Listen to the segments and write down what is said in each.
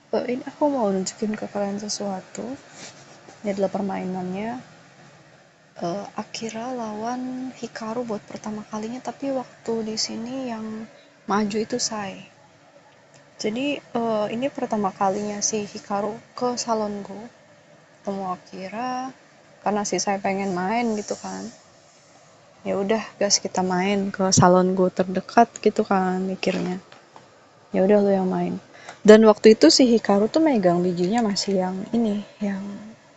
Ini aku mau nunjukin ke kalian sesuatu. Ini adalah permainannya. Akira lawan Hikaru buat pertama kalinya, tapi waktu di sini yang maju itu Sai. Jadi ini pertama kalinya si Hikaru ke salonku ketemu Akira karena si Sai pengen main gitu kan. Ya udah gas kita main ke salon gue terdekat gitu kan mikirnya. Ya udah lu yang main. Dan waktu itu si Hikaru tuh megang bijinya masih yang ini, yang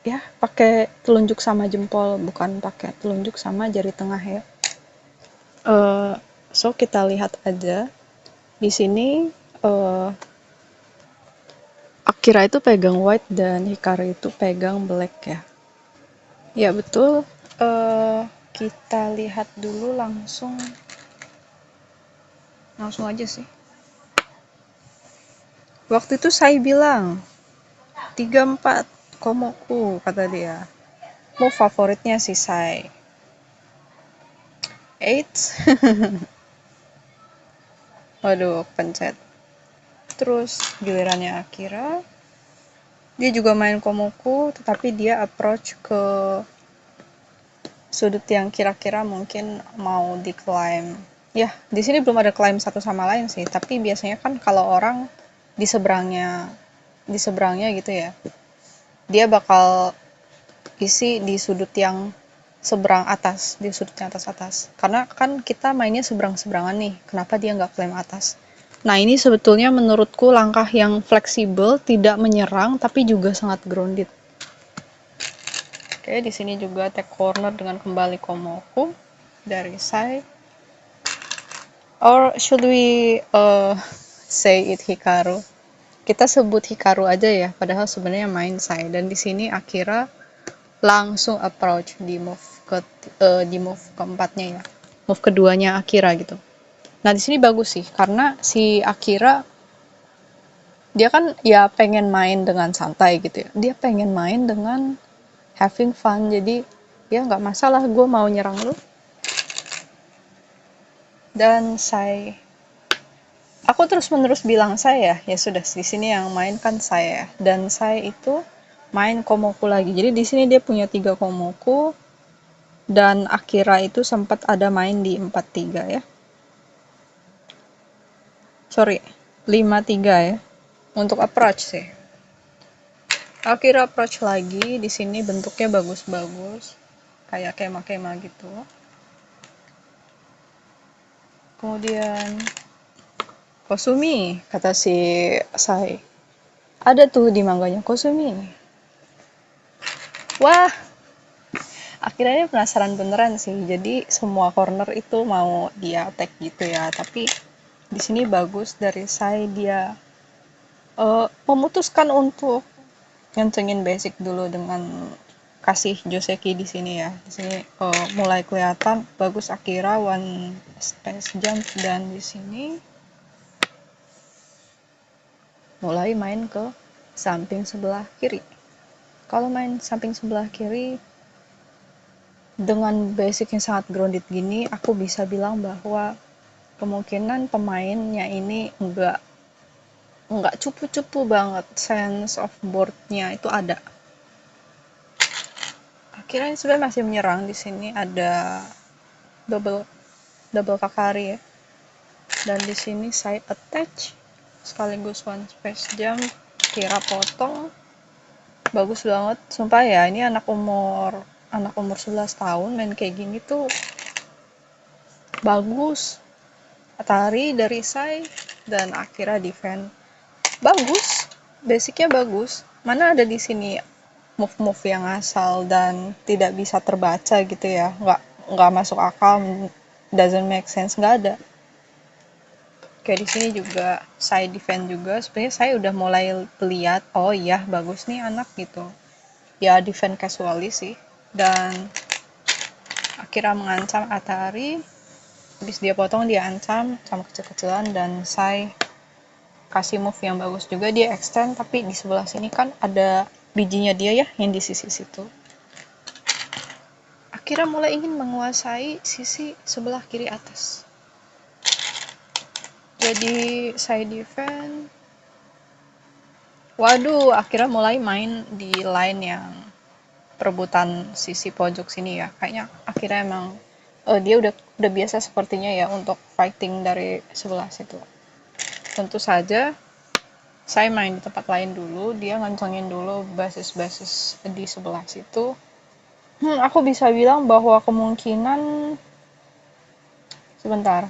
ya pakai telunjuk sama jempol, bukan pakai telunjuk sama jari tengah ya. So kita lihat aja di sini. eh Akira itu pegang white dan Hikaru itu pegang black ya. Ya betul. Kita lihat dulu langsung langsung aja sih. Waktu itu saya bilang 3-4 Komoku kata dia. Move favoritnya si Sai. 8. Waduh, pencet. Terus gilirannya Akira, dia juga main Komoku, tetapi dia approach ke sudut yang kira-kira mungkin mau di climb. Ya, di sini belum ada climb satu sama lain sih, tapi biasanya kan kalau orang di seberangnya gitu ya, dia bakal isi di sudut yang seberang atas, di sudutnya atas-atas. Karena kan kita mainnya seberang-seberangan nih, kenapa dia nggak climb atas? Nah, ini sebetulnya menurutku langkah yang fleksibel, tidak menyerang, tapi juga sangat grounded. Oke, di sini juga take corner dengan kembali Komoku dari Sai. Or should we say it Hikaru? Kita sebut Hikaru aja ya, padahal sebenarnya main Sai. Dan di sini Akira langsung approach di move keempatnya ya, move keduanya Akira gitu. Nah di sini bagus sih karena si Akira dia kan ya pengen main dengan santai gitu ya, dia pengen main dengan having fun, jadi ya nggak masalah gue mau nyerang lu. Dan aku terus menerus bilang saya ya sudah di sini yang main kan saya, dan saya itu main Komoku lagi, jadi di sini dia punya 3 Komoku. Dan Akira itu sempat ada main di 4-3 ya. Sorry, 5-3 ya. Untuk approach sih. Akira approach lagi, di sini bentuknya bagus-bagus. Kayak kema-kema gitu. Kemudian Kosumi, kata si Sai. Ada tuh di mangganya Kosumi. Wah, akhirnya penasaran beneran sih. Jadi semua corner itu mau dia attack gitu ya. Tapi di sini bagus dari Sai, dia memutuskan untuk ngencengin basic dulu dengan kasih Joseki di sini ya. Di sini mulai kelihatan bagus Akira one space jump, dan di sini mulai main ke samping sebelah kiri. Kalau main samping sebelah kiri dengan basic yang sangat grounded gini, aku bisa bilang bahwa kemungkinan pemainnya ini nggak cupu-cupu banget, sense of boardnya itu ada. Akhirnya sebenarnya masih menyerang, di sini ada double kakari ya. Dan di sini side attach sekaligus one space jump, kira potong. Bagus banget. Sumpah ya, ini anak umur 11 tahun main kayak gini tuh bagus. Atari dari Sai dan Akira defend. Bagus. Basicnya bagus. Mana ada di sini move-move yang asal dan tidak bisa terbaca gitu ya. Nggak masuk akal, doesn't make sense, nggak ada. Kayak di sini juga saya defend juga. Sebenarnya saya udah mulai lihat, oh iya bagus nih anak gitu. Ya defend casually sih. Dan akhirnya mengancam Atari. Habis dia potong, dia ancam sama kecil-kecilan, dan saya kasih move yang bagus juga, dia extend, tapi di sebelah sini kan ada bijinya dia ya yang di sisi situ. Akhirnya mulai ingin menguasai sisi sebelah kiri atas. Jadi saya defend, Waduh, akhirnya mulai main di line yang perebutan sisi pojok sini ya. Kayaknya akhirnya emang dia udah biasa sepertinya ya untuk fighting dari sebelah situ. Tentu saja saya main di tempat lain dulu, dia ngancangin dulu basis-basis di sebelah situ. Aku bisa bilang bahwa kemungkinan sebentar.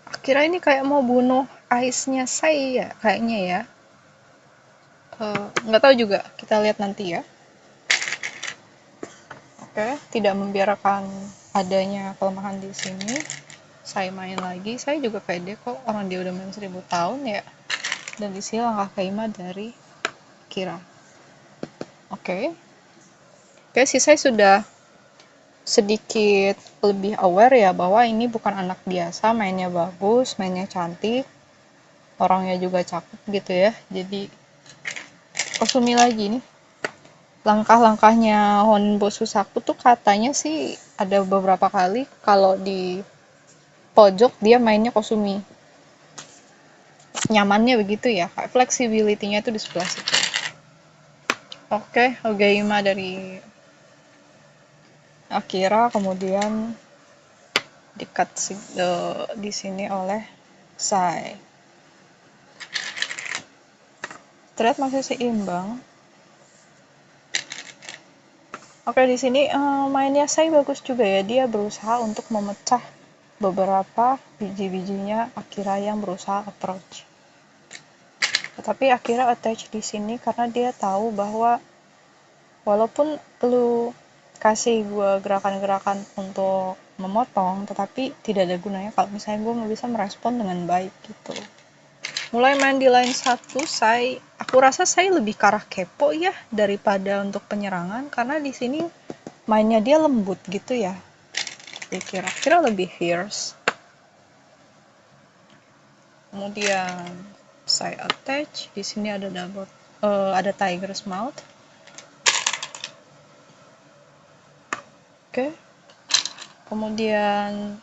Akhirnya ini kayak mau bunuh ice-nya saya ya, kayaknya ya. Nggak tahu juga, kita lihat nanti ya. Oke, tidak membiarkan adanya kelemahan di sini. Saya main lagi, saya juga pede kok, orang dia udah main 1000 tahun ya. Dan di sini langkah kelima dari Kira. Oke. Oke, sih saya sudah sedikit lebih aware ya bahwa ini bukan anak biasa, mainnya bagus, mainnya cantik, orangnya juga cakep gitu ya. Jadi Kosumi lagi nih. Langkah-langkahnya Honbo Susaku tuh katanya sih ada beberapa kali kalau di pojok dia mainnya Kosumi. Nyamannya begitu ya, flexibility-nya itu di sebelah situ. Oke, Ogaima dari Akira, kemudian dikat di sini oleh Sai. Terlihat masih seimbang. Oke, di sini mainnya Sai bagus juga ya. Dia berusaha untuk memecah beberapa biji-bijinya Akira yang berusaha approach. Tetapi Akira attach di sini karena dia tahu bahwa walaupun lu kasih gue gerakan-gerakan untuk memotong, tetapi tidak ada gunanya kalau misalnya gue nggak bisa merespon dengan baik gitu. Mulai main di line 1, aku rasa saya lebih ke arah kepo ya daripada untuk penyerangan, karena di sini mainnya dia lembut gitu ya. Kira-kira lebih fierce. Kemudian saya attach, di sini ada ada tiger's mouth. Oke. Kemudian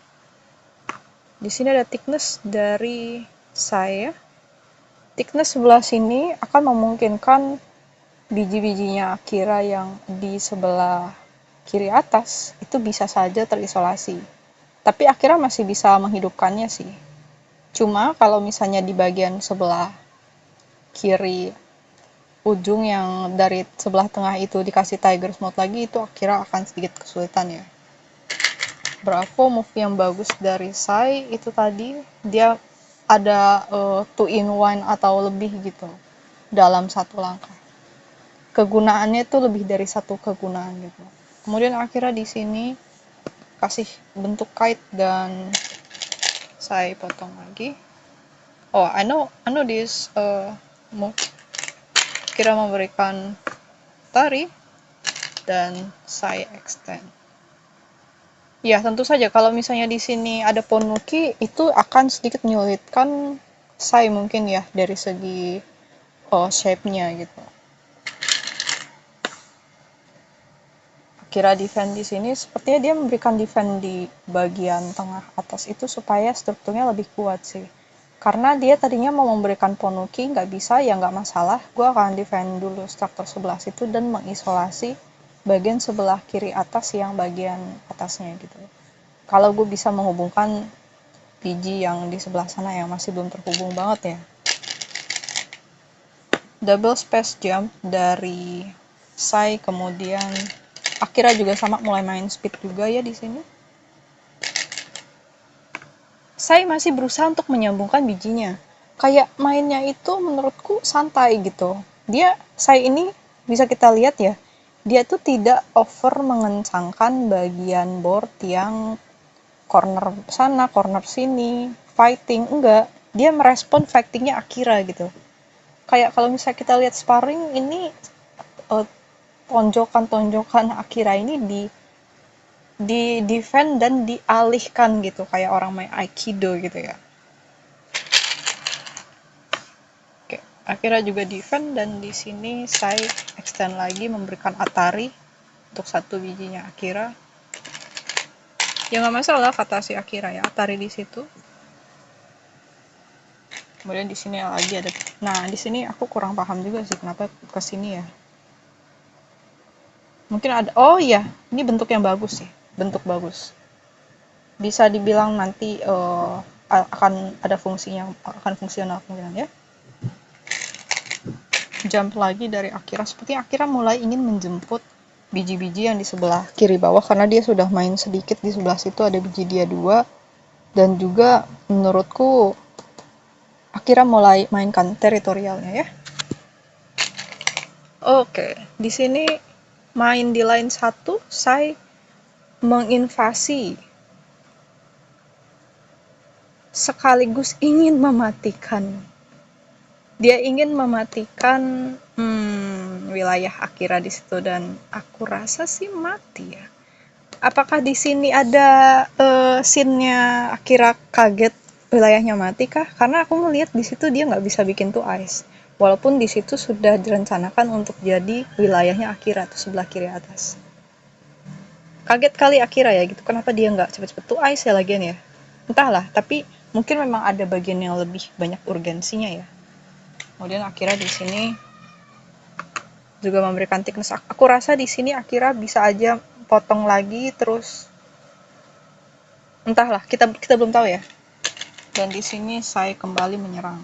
di sini ada thickness dari saya. Thickness sebelah sini akan memungkinkan biji-bijinya Akira yang di sebelah kiri atas itu bisa saja terisolasi. Tapi Akira masih bisa menghidupkannya sih. Cuma kalau misalnya di bagian sebelah kiri ujung yang dari sebelah tengah itu dikasih Tiger's Mouth lagi, itu Akira akan sedikit kesulitan ya. Bravo, move yang bagus dari Sai itu tadi, dia ada 2-in-1 atau lebih gitu dalam satu langkah. Kegunaannya itu lebih dari satu kegunaan gitu. Kemudian akhirnya di sini kasih bentuk kite dan saya potong lagi. Oh, I know this move. Kira memberikan tari dan saya extend. Ya, tentu saja kalau misalnya di sini ada Ponuki, itu akan sedikit menyulitkan saya mungkin ya dari segi shape-nya gitu. Kira defend di sini sepertinya dia memberikan defend di bagian tengah atas itu supaya strukturnya lebih kuat sih. Karena dia tadinya mau memberikan Ponuki, nggak bisa, ya nggak masalah. Gue akan defend dulu struktur sebelah situ dan mengisolasi bagian sebelah kiri atas yang bagian atasnya gitu. Kalau gue bisa menghubungkan biji yang di sebelah sana yang masih belum terhubung banget ya. Double space jump dari Sai, kemudian Akira juga sama mulai main speed juga ya di sini. Sai masih berusaha untuk menyambungkan bijinya. Kayak mainnya itu menurutku santai gitu. Sai ini bisa kita lihat ya, dia tuh tidak over mengencangkan bagian board yang corner sana, corner sini, fighting, enggak. Dia merespon fightingnya Akira gitu. Kayak kalau misalnya kita lihat sparring ini, tonjokan-tonjokan Akira ini di defend dan dialihkan gitu, kayak orang main aikido gitu ya. Oke, Akira juga defend dan di sini saya extend lagi memberikan Atari untuk satu bijinya Akira. Ya nggak masalah kata si Akira ya, Atari di situ. Kemudian di sini lagi ada Nah, di sini aku kurang paham juga sih kenapa ke sini ya. Mungkin ada, oh iya, ini bentuk yang bagus sih, bentuk bagus. Bisa dibilang nanti akan ada fungsinya, akan fungsional kemungkinan ya. Jump lagi dari Akira, seperti Akira mulai ingin menjemput biji-biji yang di sebelah kiri bawah karena dia sudah main sedikit di sebelah situ, ada biji dia 2. Dan juga menurutku Akira mulai mainkan teritorialnya ya. Oke, di sini main di line 1, saya menginvasi sekaligus ingin mematikan. Dia ingin mematikan wilayah Akira di situ dan aku rasa sih mati ya. Apakah di sini ada scene-nya Akira kaget wilayahnya mati kah? Karena aku melihat di situ dia nggak bisa bikin tuh ice. Walaupun di situ sudah direncanakan untuk jadi wilayahnya Akira tuh sebelah kiri atas. Kaget kali Akira ya gitu. Kenapa dia nggak cepet-cepet tuh ice ya lagian ya? Entahlah, tapi mungkin memang ada bagian yang lebih banyak urgensinya ya. Kemudian Akira di sini juga memberikan thickness. Aku rasa di sini Akira bisa aja potong lagi terus entahlah, kita belum tahu ya. Dan di sini saya kembali menyerang.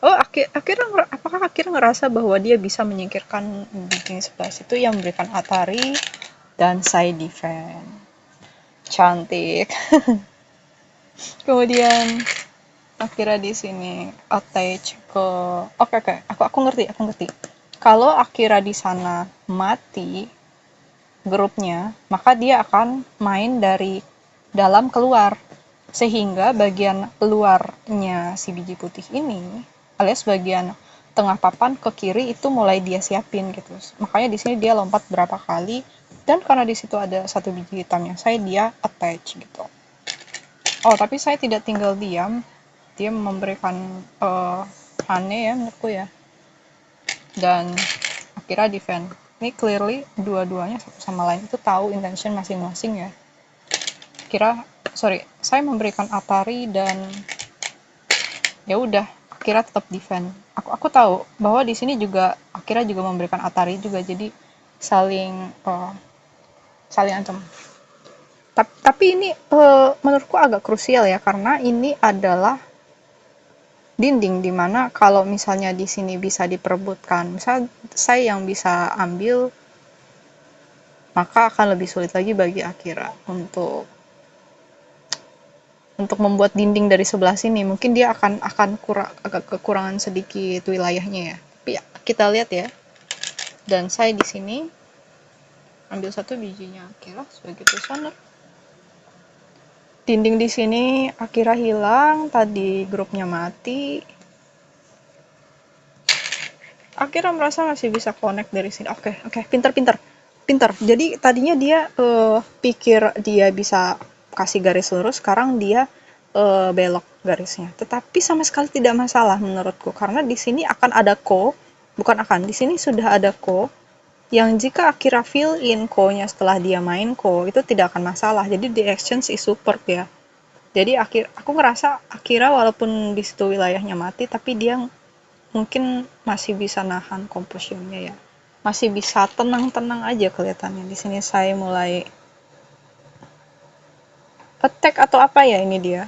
Oh, apakah Akira ngerasa bahwa dia bisa menyingkirkan biji sebelah situ yang memberikan Atari dan saya defend. Cantik. Kemudian Akira di sini attach ke oke. Aku ngerti. Kalau Akira di sana mati grupnya, maka dia akan main dari dalam keluar. Sehingga bagian luarnya si biji putih ini, alias bagian tengah papan ke kiri itu mulai dia siapin gitu. Makanya di sini dia lompat berapa kali dan karena di situ ada satu biji hitamnya, dia attach gitu. Oh, tapi saya tidak tinggal diam. Dia memberikan Hane ya menurutku ya. Dan akhirnya defend. Ini clearly dua-duanya satu sama lain itu tahu intention masing-masing ya. Saya memberikan Atari dan ya udah, Akira tetap defend. Aku tahu bahwa di sini juga Akira juga memberikan Atari juga, jadi saling ancam. Tapi ini menurutku agak krusial ya karena ini adalah dinding dimana kalau misalnya di sini bisa diperebutkan, misal saya yang bisa ambil, maka akan lebih sulit lagi bagi Akira untuk membuat dinding dari sebelah sini. Mungkin dia akan agak kekurangan sedikit wilayahnya ya. Tapi ya, kita lihat ya. Dan saya di sini ambil satu bijinya Akira sebagai prisoner. Dinding di sini Akira hilang, tadi grupnya mati. Akira merasa masih bisa connect dari sini. Oke, pintar. Jadi tadinya dia pikir dia bisa kasih garis lurus, sekarang dia belok garisnya. Tetapi sama sekali tidak masalah menurutku karena di sini akan ada di sini sudah ada yang jika Akira fill in ko-nya setelah dia main ko, itu tidak akan masalah. Jadi the exchange is superb ya. Jadi aku ngerasa Akira walaupun di situ wilayahnya mati, tapi dia mungkin masih bisa nahan compositionnya ya. Masih bisa tenang-tenang aja kelihatannya. Di sini saya mulai attack atau apa ya ini dia.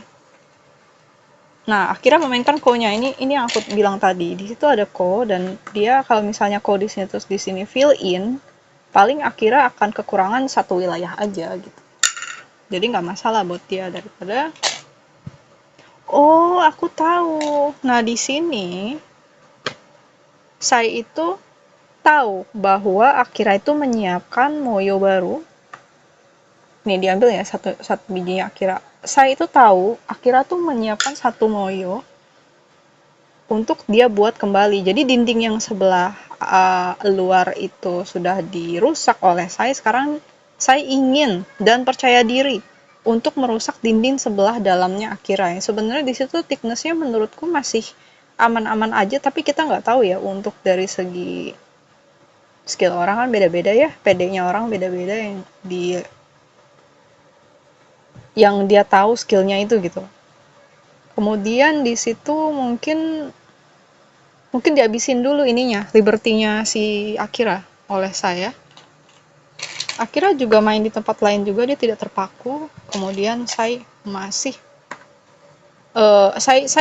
Nah, akhirnya memainkan ko-nya. Ini yang aku bilang tadi. Di situ ada ko dan dia kalau misalnya ko di sini terus di sini fill in, paling akhirnya akan kekurangan satu wilayah aja gitu. Jadi nggak masalah buat dia daripada oh, aku tahu. Nah, di sini saya itu tahu bahwa Akira itu menyiapkan moyo baru. Nih diambil ya satu bijinya Akira. Saya itu tahu Akira tuh menyiapkan satu moyo untuk dia buat kembali. Jadi dinding yang sebelah luar itu sudah dirusak oleh saya. Sekarang saya ingin dan percaya diri untuk merusak dinding sebelah dalamnya Akira. Sebenarnya di situ thickness-nya menurutku masih aman-aman aja, tapi kita nggak tahu ya untuk dari segi skill orang kan beda-beda ya, PD-nya orang beda-beda yang dia tahu skillnya itu gitu. Kemudian di situ mungkin dihabisin dulu ininya, liberty-nya si Akira oleh saya. Akira juga main di tempat lain juga, dia tidak terpaku. Kemudian saya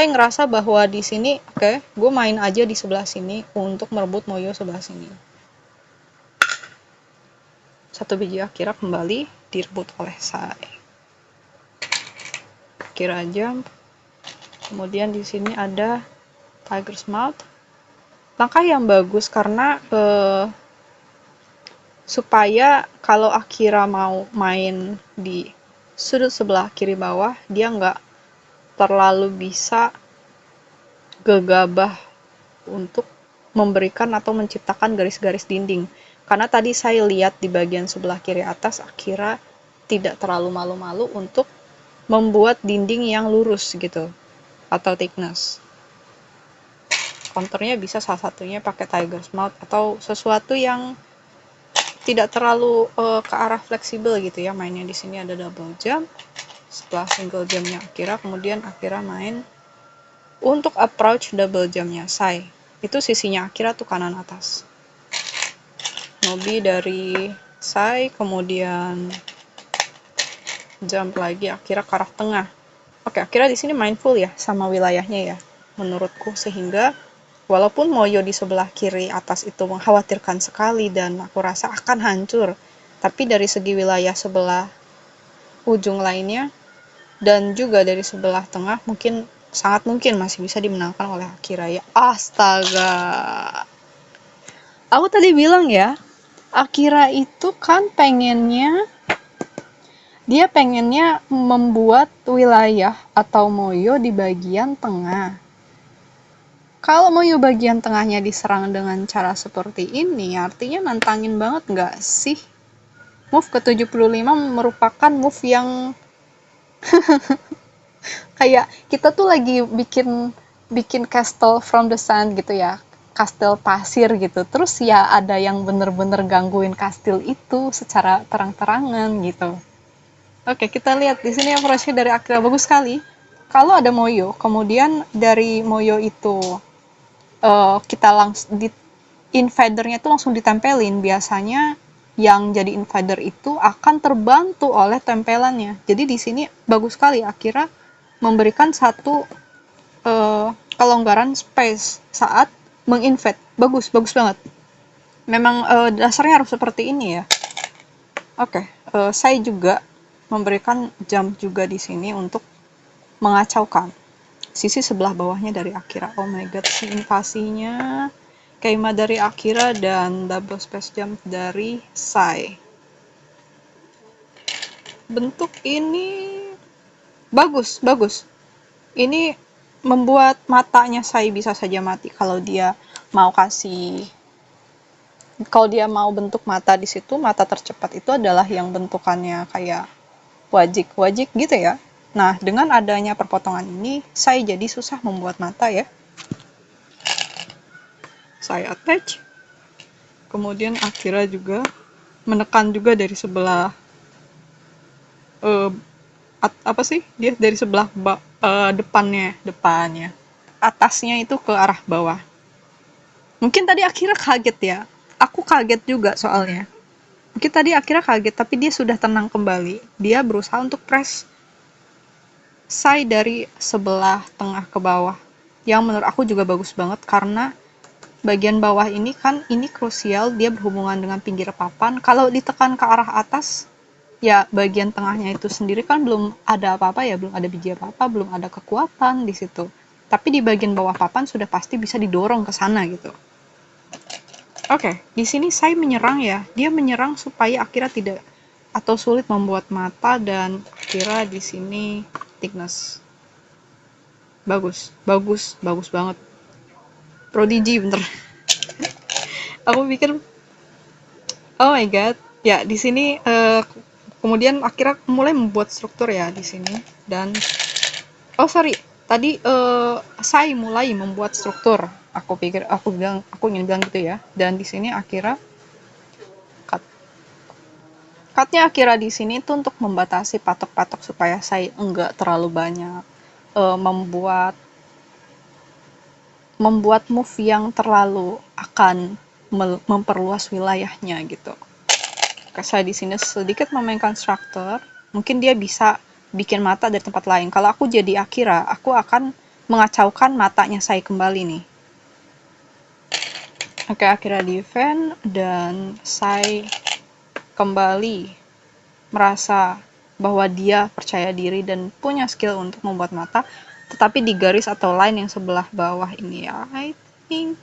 ngerasa bahwa di sini oke, gue main aja di sebelah sini untuk merebut Moyo sebelah sini. Satu biji Akira kembali direbut oleh saya. Akira jump. Kemudian di sini ada Tiger's Mouth. Langkah yang bagus karena supaya kalau Akira mau main di sudut sebelah kiri bawah, dia nggak terlalu bisa gegabah untuk memberikan atau menciptakan garis-garis dinding. Karena tadi saya lihat di bagian sebelah kiri atas, Akira tidak terlalu malu-malu untuk membuat dinding yang lurus gitu, atau thickness. Counternya bisa salah satunya pakai Tiger's Mouth atau sesuatu yang tidak terlalu ke arah fleksibel gitu ya. Mainnya di sini ada double jump. Setelah single jumpnya Akira, kemudian Akira main untuk approach double jumpnya Sai. Itu sisinya Akira tuh kanan atas. Nobi dari Sai, kemudian jump lagi Akira ke arah tengah. Oke, Akira di sini mindful ya sama wilayahnya ya, menurutku, sehingga walaupun Moyo di sebelah kiri atas itu mengkhawatirkan sekali dan aku rasa akan hancur, tapi dari segi wilayah sebelah ujung lainnya dan juga dari sebelah tengah sangat mungkin masih bisa dimenangkan oleh Akira ya. Astaga. Aku tadi bilang ya, Akira itu kan dia pengennya membuat wilayah atau Moyo di bagian tengah. Kalau Moyo bagian tengahnya diserang dengan cara seperti ini, artinya nantangin banget nggak sih? Move ke 75 merupakan move yang kayak kita tuh lagi bikin castle from the sun gitu ya, kastil pasir gitu, terus ya ada yang bener-bener gangguin kastil itu secara terang-terangan gitu. Oke, kita lihat di sini approach dari Akira bagus sekali. Kalau ada Moyo, kemudian dari Moyo itu kita langsung di invadernya itu langsung ditempelin, biasanya yang jadi invader itu akan terbantu oleh tempelannya. Jadi di sini bagus sekali Akira memberikan satu kelonggaran space saat menginvade. Bagus banget. Memang dasarnya harus seperti ini ya. Oke, saya juga memberikan jump juga di sini untuk mengacaukan sisi sebelah bawahnya dari Akira. Oh my god, si invasinya Keima dari Akira dan double space jump dari Sai. Bentuk ini bagus. Ini membuat matanya Sai bisa saja mati kalau dia mau bentuk mata di situ. Mata tercepat itu adalah yang bentukannya kayak wajik gitu ya. Nah, dengan adanya perpotongan ini, Sai jadi susah membuat mata ya. Saya attach. Kemudian Akira juga menekan juga dari sebelah dia dari sebelah depannya. Atasnya itu ke arah bawah. Mungkin tadi Akira kaget ya. Aku kaget juga soalnya. Mungkin tadi Akira kaget, tapi dia sudah tenang kembali. Dia berusaha untuk press Sai dari sebelah tengah ke bawah. Yang menurut aku juga bagus banget karena bagian bawah ini kan ini krusial, dia berhubungan dengan pinggir papan. Kalau ditekan ke arah atas, ya bagian tengahnya itu sendiri kan belum ada apa-apa ya, belum ada biji apa-apa, belum ada kekuatan di situ. Tapi di bagian bawah papan sudah pasti bisa didorong ke sana gitu. Oke, di sini Sai menyerang ya. Dia menyerang supaya Akira tidak atau sulit membuat mata, dan Akira di sini thickness. Bagus banget. Prodigy bener. Aku pikir oh my god. Ya, di sini kemudian Akira mulai membuat struktur ya di sini, dan tadi Sai mulai membuat struktur. Aku bilang gitu ya. Dan di sini Akira cutnya Akira di sini itu untuk membatasi patok-patok supaya Sai enggak terlalu banyak membuat move yang terlalu akan memperluas wilayahnya gitu. Saya di sini sedikit memainkan struktur, mungkin dia bisa bikin mata dari tempat lain. Kalau aku jadi Akira, aku akan mengacaukan matanya saya kembali nih. Oke, Akira defend dan saya kembali merasa bahwa dia percaya diri dan punya skill untuk membuat mata, tetapi di garis atau line yang sebelah bawah ini ya, I think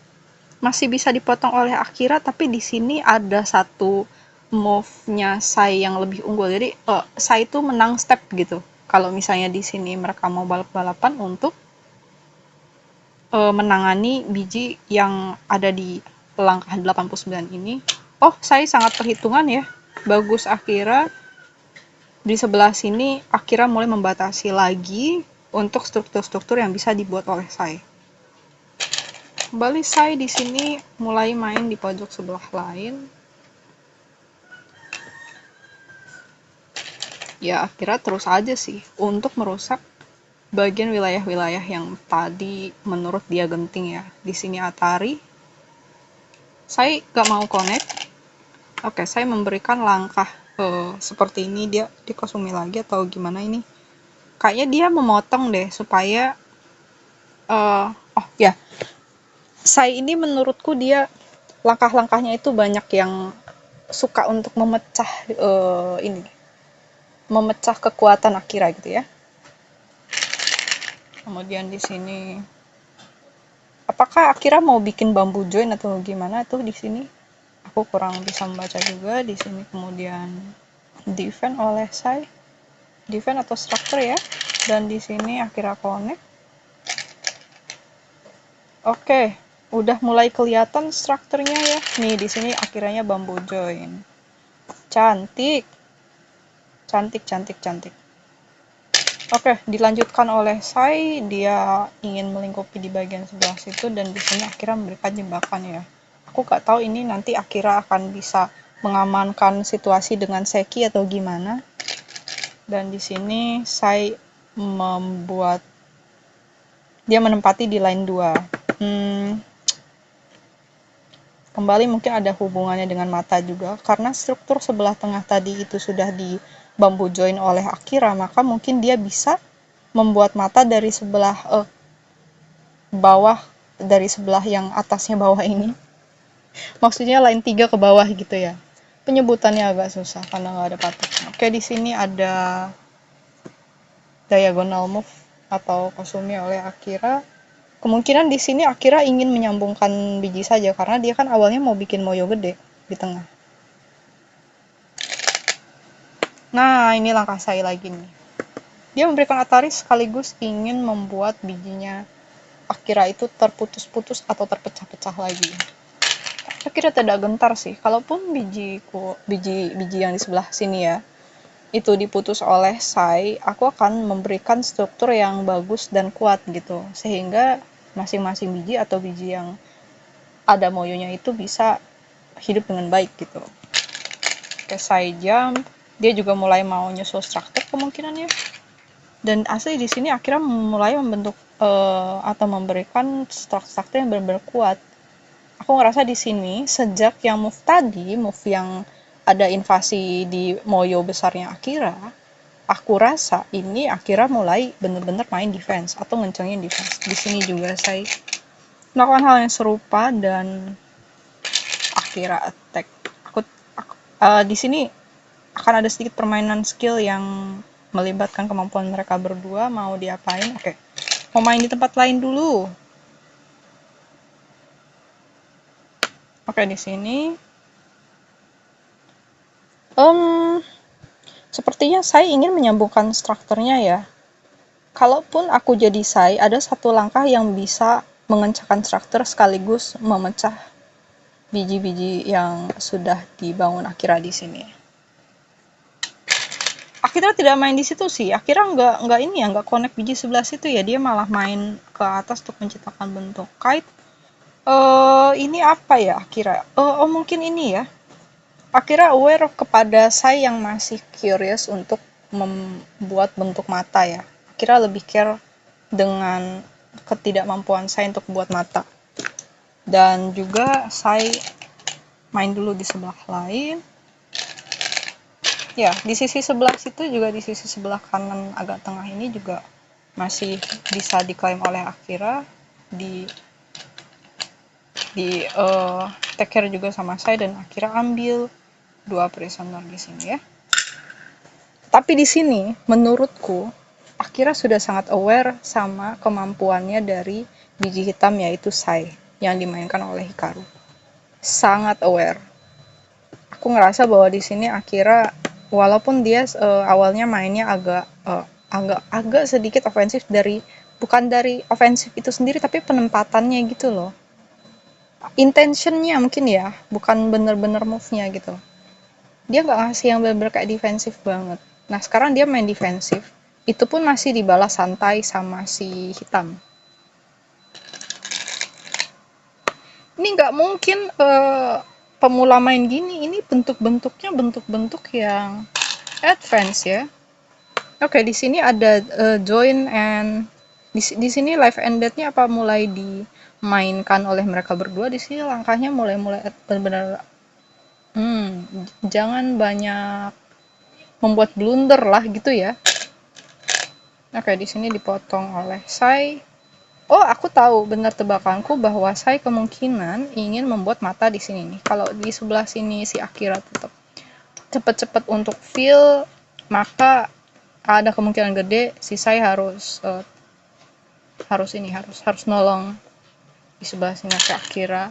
masih bisa dipotong oleh Akira, tapi di sini ada satu move-nya Sai yang lebih unggul. Jadi Sai itu menang step gitu. Kalau misalnya di sini mereka mau balap-balapan untuk menangani biji yang ada di langkah 89 ini. Oh, Sai sangat perhitungan ya. Bagus Akira. Di sebelah sini Akira mulai membatasi lagi untuk struktur-struktur yang bisa dibuat oleh Sai. Kembali Sai di sini mulai main di pojok sebelah lain. Ya, Akira terus aja sih untuk merusak bagian wilayah-wilayah yang tadi menurut dia genting ya. Di sini Atari. Saya gak mau connect. Oke, saya memberikan langkah seperti ini. Dia dikosumi lagi atau gimana ini? Kayaknya dia memotong deh supaya oh ya, saya ini menurutku dia langkah-langkahnya itu banyak yang suka untuk memecah memecah kekuatan Akira gitu ya. Kemudian di sini apakah Akira mau bikin bambu join atau gimana tuh di sini? Aku kurang bisa membaca juga di sini. Kemudian defend oleh Sai. Defend atau structure ya. Dan di sini Akira connect. Oke, udah mulai kelihatan strukturnya ya. Nih di sini akhirnya bambu join. Cantik. Cantik, cantik, cantik. Oke, dilanjutkan oleh Sai. Dia ingin melingkupi di bagian sebelah situ dan di sini Akira memberikan jebakan ya. Aku gak tahu ini nanti Akira akan bisa mengamankan situasi dengan Seki atau gimana. Dan di sini Sai membuat dia menempati di line 2. Kembali mungkin ada hubungannya dengan mata juga, karena struktur sebelah tengah tadi itu sudah di bambu join oleh Akira, maka mungkin dia bisa membuat mata dari sebelah bawah, dari sebelah yang atasnya bawah ini. Maksudnya line 3 ke bawah gitu ya. Penyebutannya agak susah karena nggak ada patuknya. Oke, di sini ada diagonal move atau kosumi oleh Akira. Kemungkinan di sini Akira ingin menyambungkan biji saja karena dia kan awalnya mau bikin moyo gede di tengah. Nah, ini langkah saya lagi nih. Dia memberikan Atari sekaligus ingin membuat bijinya Akira itu terputus-putus atau terpecah-pecah lagi. Akira tidak gentar sih. Kalaupun biji yang di sebelah sini ya, itu diputus oleh Sai, aku akan memberikan struktur yang bagus dan kuat gitu. Sehingga masing-masing biji atau biji yang ada moyonya itu bisa hidup dengan baik gitu. Oke, Sai jump. Dia juga mulai mau nyusul struktur kemungkinannya. Dan asli di sini akhirnya mulai membentuk atau memberikan struktur yang benar-benar kuat. Aku ngerasa di sini sejak yang move tadi, move yang ada invasi di moyo besarnya Akira, aku rasa ini Akira mulai benar-benar main defense atau ngencengin defense. Di sini juga saya melakukan hal yang serupa dan Akira attack. Aku di sini akan ada sedikit permainan skill yang melibatkan kemampuan mereka berdua. Mau diapain? Oke. Mau main di tempat lain dulu. Oke, di sini sepertinya saya ingin menyambungkan strukturnya ya. Kalaupun aku jadi Sai, ada satu langkah yang bisa mengencangkan struktur sekaligus memecah biji-biji yang sudah dibangun Akira di sini. Akira tidak main di situ sih. Akira nggak ini ya, nggak connect biji sebelah situ ya. Dia malah main ke atas untuk menciptakan bentuk kite. Ini apa ya Akira? Oh mungkin ini ya. Akira aware kepada saya yang masih curious untuk membuat bentuk mata ya. Akira lebih care dengan ketidakmampuan saya untuk buat mata. Dan juga saya main dulu di sebelah lain. Ya, di sisi sebelah situ juga, di sisi sebelah kanan agak tengah ini juga masih bisa diklaim oleh Akira. Di take care juga sama saya, dan Akira ambil 2 prisoner di sini ya. Tapi di sini menurutku Akira sudah sangat aware sama kemampuannya dari biji hitam, yaitu Sai yang dimainkan oleh Hikaru. Sangat aware. Aku ngerasa bahwa di sini Akira, walaupun dia awalnya mainnya agak sedikit ofensif, bukan dari ofensif itu sendiri, tapi penempatannya gitu loh. Intentionnya mungkin ya, bukan bener-bener move-nya gitu. Dia nggak ngasih yang bener-bener kayak defensif banget. Nah, sekarang dia main defensif. Itu pun masih dibalas santai sama si hitam. Ini nggak mungkin pemula main gini. Ini bentuk-bentuknya bentuk-bentuk yang advance ya. Oke, di sini ada join and di sini live and death-nya apa mulai dimainkan oleh mereka berdua. Di sini langkahnya mulai benar-benar jangan banyak membuat blunder lah gitu ya. Oke, di sini dipotong oleh Sai. Oh, aku tahu, benar tebakanku bahwa Sai kemungkinan ingin membuat mata di sini nih. Kalau di sebelah sini si Akira tetap cepat-cepat untuk feel, maka ada kemungkinan gede si Sai harus nolong di sebelah sini si Akira.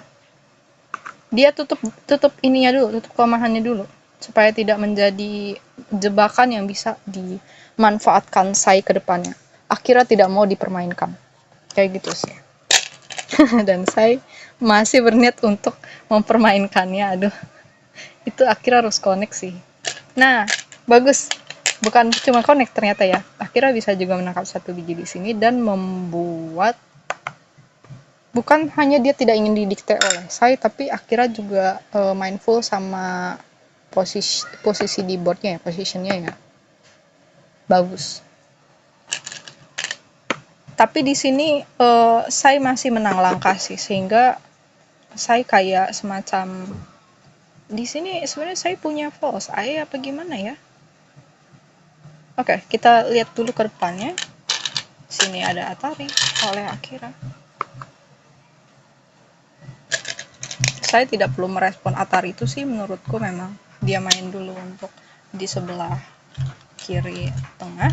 Dia tutup ininya dulu, tutup kelemahannya dulu, supaya tidak menjadi jebakan yang bisa dimanfaatkan Sai ke depannya. Akira tidak mau dipermainkan. Kayak gitu sih. Dan Sai masih berniat untuk mempermainkannya. Aduh. Itu Akira harus connect sih. Nah, bagus. Bukan cuma connect ternyata ya. Akira bisa juga menangkap 1 biji di sini dan membuat, bukan hanya dia tidak ingin didikte oleh Sai, tapi Akira juga mindful sama posisi di boardnya ya, positionnya ya. Bagus. Tapi di sini Sai masih menang langkah sih, sehingga Sai kayak semacam di sini sebenarnya Sai punya false eye apa gimana ya? Oke, kita lihat dulu ke depannya. Sini ada Atari oleh Akira. Saya tidak perlu merespon Atari itu sih, menurutku memang dia main dulu untuk di sebelah kiri tengah.